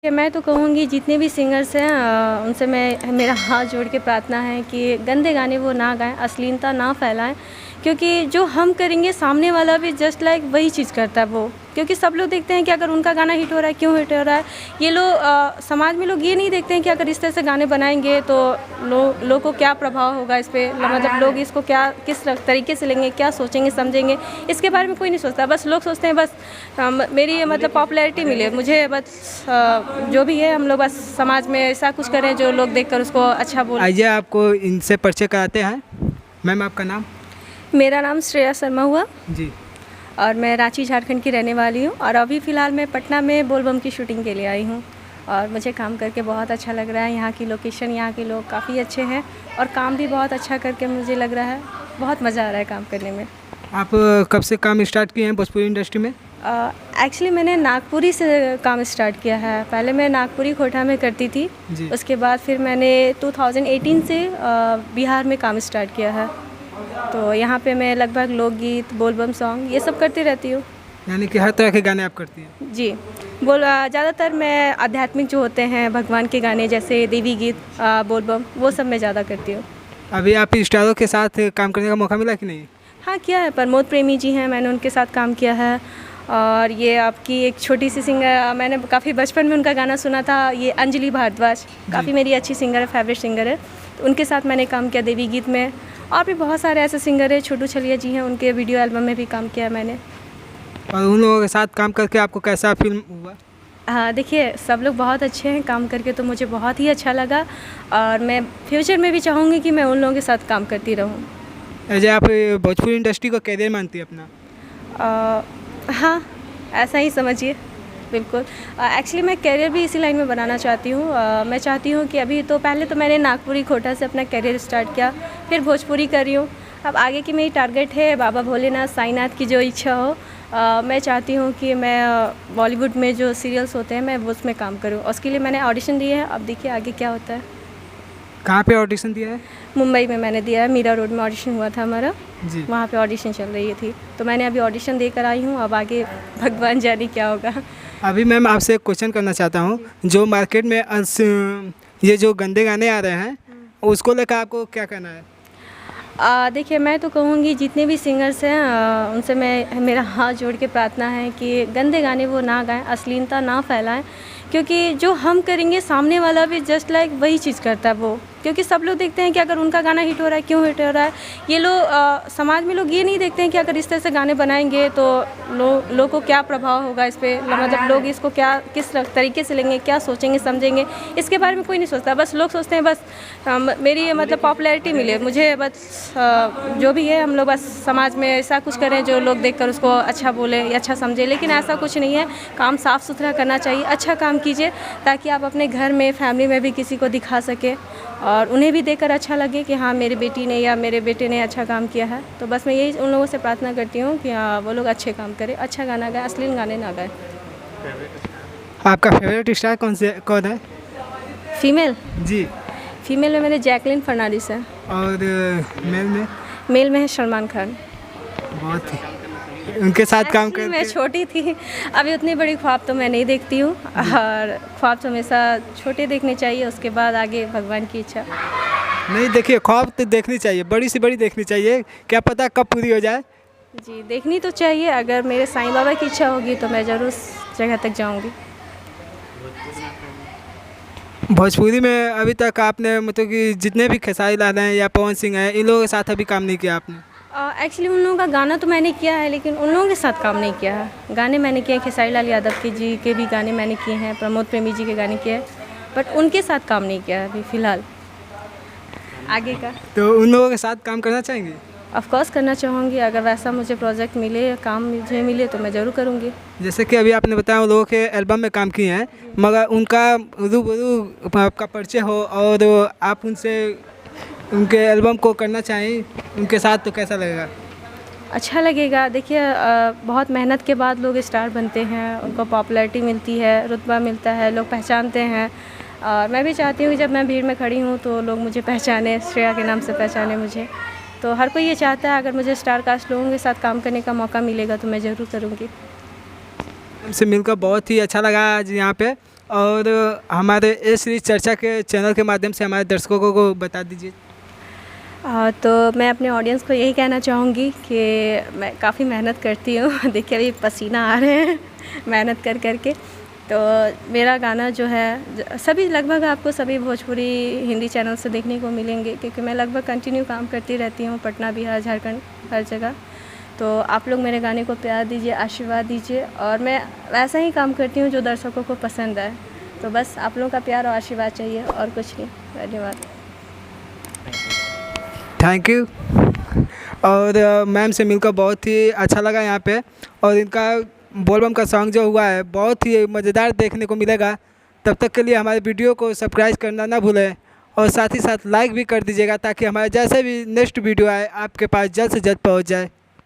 मैं तो कहूँगी जितने भी सिंगर्स हैं उनसे मैं मेरा हाथ जोड़ के प्रार्थना है कि गंदे गाने वो ना गाएं, अश्लीलता ना फैलाएं, क्योंकि जो हम करेंगे सामने वाला भी जस्ट लाइक वही चीज़ करता है वो। क्योंकि सब लोग देखते हैं कि अगर उनका गाना हिट हो रहा है, क्यों हिट हो रहा है। ये लोग समाज में लोग ये नहीं देखते हैं कि अगर इस तरह से गाने बनाएंगे तो लोगों को क्या प्रभाव होगा इस पर, मतलब लोग इसको क्या किस तरीके से लेंगे, क्या सोचेंगे समझेंगे, इसके बारे में कोई नहीं सोचता। बस लोग सोचते हैं बस मेरी मतलब पॉपुलैरिटी मिले मुझे, बस जो भी है हम लोग बस समाज में ऐसा कुछ करें जो लोग देखकर उसको अच्छा बोले। आइए आपको इनसे परिचय कराते हैं। मैम आपका नाम? मेरा नाम श्रेया शर्मा हुआ जी। और मैं रांची झारखंड की रहने वाली हूँ और अभी फ़िलहाल मैं पटना में बोलबम की शूटिंग के लिए आई हूँ और मुझे काम करके बहुत अच्छा लग रहा है। यहाँ की लोकेशन, यहाँ के लोग काफ़ी अच्छे हैं और काम भी बहुत अच्छा करके मुझे लग रहा है, बहुत मज़ा आ रहा है काम करने में। आप कब से काम स्टार्ट किए हैं भोजपुरी इंडस्ट्री में? एक्चुअली मैंने नागपुरी से काम स्टार्ट किया है। पहले मैं नागपुरी खोटा में करती थी, उसके बाद फिर मैंने 2018 से बिहार में काम स्टार्ट किया है। तो यहाँ पे मैं लगभग लोकगीत, बोलबम सॉन्ग ये सब करती रहती हूँ। यानी कि हर तरह के गाने आप करती हैं? जी, ज़्यादातर मैं आध्यात्मिक जो होते हैं भगवान के गाने, जैसे देवी गीत, बोलबम, वो सब मैं ज़्यादा करती हूँ। अभी आप स्टारों के साथ काम करने का मौका मिला कि नहीं? हाँ किया है, प्रमोद प्रेमी जी हैं, मैंने उनके साथ काम किया है। और ये आपकी एक छोटी सी सिंगर, मैंने काफ़ी बचपन में उनका गाना सुना था, ये अंजलि भारद्वाज, काफ़ी मेरी अच्छी सिंगर है, फेवरेट सिंगर है। तो उनके साथ मैंने काम किया देवी गीत में। और भी बहुत सारे ऐसे सिंगर हैं, छोटू छलिया जी हैं, उनके वीडियो एल्बम में भी काम किया है मैंने। और उन लोगों के साथ काम करके आपको कैसा फील हुआ? हाँ देखिए, सब लोग बहुत अच्छे हैं, काम करके तो मुझे बहुत ही अच्छा लगा और मैं फ्यूचर में भी चाहूँगी कि मैं उन लोगों के साथ काम करती रहूँ। ऐसे आप भोजपुरी इंडस्ट्री को कैरियर मानती है अपना? हाँ, ऐसा ही समझिए, बिल्कुल। एक्चुअली मैं करियर भी इसी लाइन में बनाना चाहती हूँ। मैं चाहती हूँ कि अभी तो पहले तो मैंने नागपुरी खोटा से अपना करियर स्टार्ट किया, फिर भोजपुरी कर रही हूँ। अब आगे की मेरी टारगेट है बाबा भोलेनाथ साईनाथ की जो इच्छा हो, मैं चाहती हूँ कि मैं बॉलीवुड में जो सीरियल्स होते हैं मैं उसमें काम करूँ। उसके लिए मैंने ऑडिशन दिए हैं, अब देखिए आगे क्या होता है। कहाँ पे ऑडिशन दिया है? मुंबई में मैंने दिया है, मीरा रोड में ऑडिशन हुआ था हमारा जी। वहाँ पे ऑडिशन चल रही थी, तो मैंने अभी ऑडिशन देकर आई हूँ। अब आगे भगवान जाने क्या होगा। अभी मैम आपसे एक क्वेश्चन करना चाहता हूँ, जो मार्केट में ये जो गंदे गाने आ रहे हैं उसको लेकर आपको क्या कहना है? देखिए, मैं तो कहूँगी जितने भी सिंगर्स हैं उनसे मेरा हाथ जोड़ के प्रार्थना है कि गंदे गाने वो ना गाएं, अश्लीलता ना फैलाएं, क्योंकि जो हम करेंगे सामने वाला भी जस्ट लाइक वही चीज़ करता है वो। क्योंकि सब लोग देखते हैं कि अगर उनका गाना हिट हो रहा है, क्यों हिट हो रहा है। ये लोग समाज में लोग ये नहीं देखते हैं कि अगर इस तरह से गाने बनाएंगे तो लोगों को क्या प्रभाव होगा इस पर, मतलब लोग इसको क्या किस तरीके से लेंगे, क्या सोचेंगे समझेंगे, इसके बारे में कोई नहीं सोचता। बस लोग सोचते हैं बस मेरी मतलब पॉपुलैरिटी मिले मुझे, बस जो भी है हम लोग बस समाज में ऐसा कुछ करें जो लोग देखकर उसको अच्छा बोले या अच्छा समझे। लेकिन ऐसा कुछ नहीं है, काम साफ़ सुथरा करना चाहिए, अच्छा काम कीजिए ताकि आप अपने घर में, फैमिली में भी किसी को दिखा सके और उन्हें भी देखकर अच्छा लगे कि हाँ मेरी बेटी ने या मेरे बेटे ने अच्छा काम किया है। तो बस मैं यही उन लोगों से प्रार्थना करती हूँ कि हाँ वो लोग अच्छे काम करें, अच्छा गाना गाएं, अश्लील गाने ना गाएं। आपका फेवरेट स्टार कौन है? फीमेल जी। फीमेल में मेरे जैकलिन फर्नांडिस है और मेल में है सलमान खान। बहुत उनके साथ काम Actually, करके मैं छोटी थी, अभी उतनी बड़ी ख्वाब तो मैं नहीं देखती हूँ और ख्वाब तो हमेशा छोटे देखने चाहिए, उसके बाद आगे भगवान की इच्छा। नहीं, देखिए ख्वाब तो देखनी चाहिए, बड़ी से बड़ी देखनी चाहिए, क्या पता कब पूरी हो जाए। जी देखनी तो चाहिए, अगर मेरे साईं बाबा की इच्छा होगी तो मैं ज़रूर उस जगह तक जाऊँगी। भोजपुरी में अभी तक आपने मतलब कि जितने भी खेसारी लाल हैं या पवन सिंह हैं, इन लोगों के साथ अभी काम नहीं किया आपने? एक्चुअली उन लोगों का गाना तो मैंने किया है, लेकिन उन लोगों के साथ काम नहीं किया है। गाने मैंने किए हैं, खेसारी लाल यादव के जी के भी गाने मैंने किए हैं, प्रमोद प्रेमी जी के गाने किए हैं, बट उनके साथ काम नहीं किया है अभी फ़िलहाल। आगे का तो उन लोगों के साथ काम करना चाहेंगे? ऑफ कोर्स करना चाहूँगी, अगर वैसा मुझे प्रोजेक्ट मिले या काम मुझे मिले तो मैं ज़रूर करूँगी। जैसे कि अभी आपने बताया उन लोगों के एल्बम में काम किए हैं, मगर उनका रूबरू आपका परिचय हो और आप उनसे उनके एल्बम को करना चाहें उनके साथ, तो कैसा लगेगा? अच्छा लगेगा। देखिए, बहुत मेहनत के बाद लोग स्टार बनते हैं, उनको पॉपुलैरिटी मिलती है, रुतबा मिलता है, लोग पहचानते हैं। और मैं भी चाहती हूँ कि जब मैं भीड़ में खड़ी हूँ तो लोग मुझे पहचाने, श्रेया के नाम से पहचाने मुझे। तो हर कोई ये चाहता है, अगर मुझे स्टार कास्ट लोगों के साथ काम करने का मौका मिलेगा तो मैं ज़रूर करूँगी। हमसे मिलकर बहुत ही अच्छा लगा आज यहाँ पे। और हमारे ए सीरीज चर्चा के चैनल के माध्यम से हमारे दर्शकों को बता दीजिए। तो मैं अपने ऑडियंस को यही कहना चाहूँगी कि मैं काफ़ी मेहनत करती हूँ देखिए अभी पसीना आ रहे हैं मेहनत कर कर के। तो मेरा गाना जो है सभी लगभग आपको सभी भोजपुरी हिंदी चैनल से देखने को मिलेंगे, क्योंकि मैं लगभग कंटिन्यू काम करती रहती हूँ पटना, बिहार, झारखंड, हर जगह। तो आप लोग मेरे गाने को प्यार दीजिए, आशीर्वाद दीजिए, और मैं वैसा ही काम करती हूँ जो दर्शकों को पसंद आए। तो बस आप लोगों का प्यार और आशीर्वाद चाहिए और कुछ नहीं। धन्यवाद। Thank you. और मैम से मिलकर बहुत ही अच्छा लगा यहाँ पे, और इनका बोलबम का सॉन्ग जो हुआ है बहुत ही मज़ेदार देखने को मिलेगा। तब तक के लिए हमारे वीडियो को सब्सक्राइब करना ना भूलें, और साथ ही साथ लाइक भी कर दीजिएगा, ताकि हमारे जैसे भी नेक्स्ट वीडियो आए आपके पास जल्द से जल्द पहुँच जाए।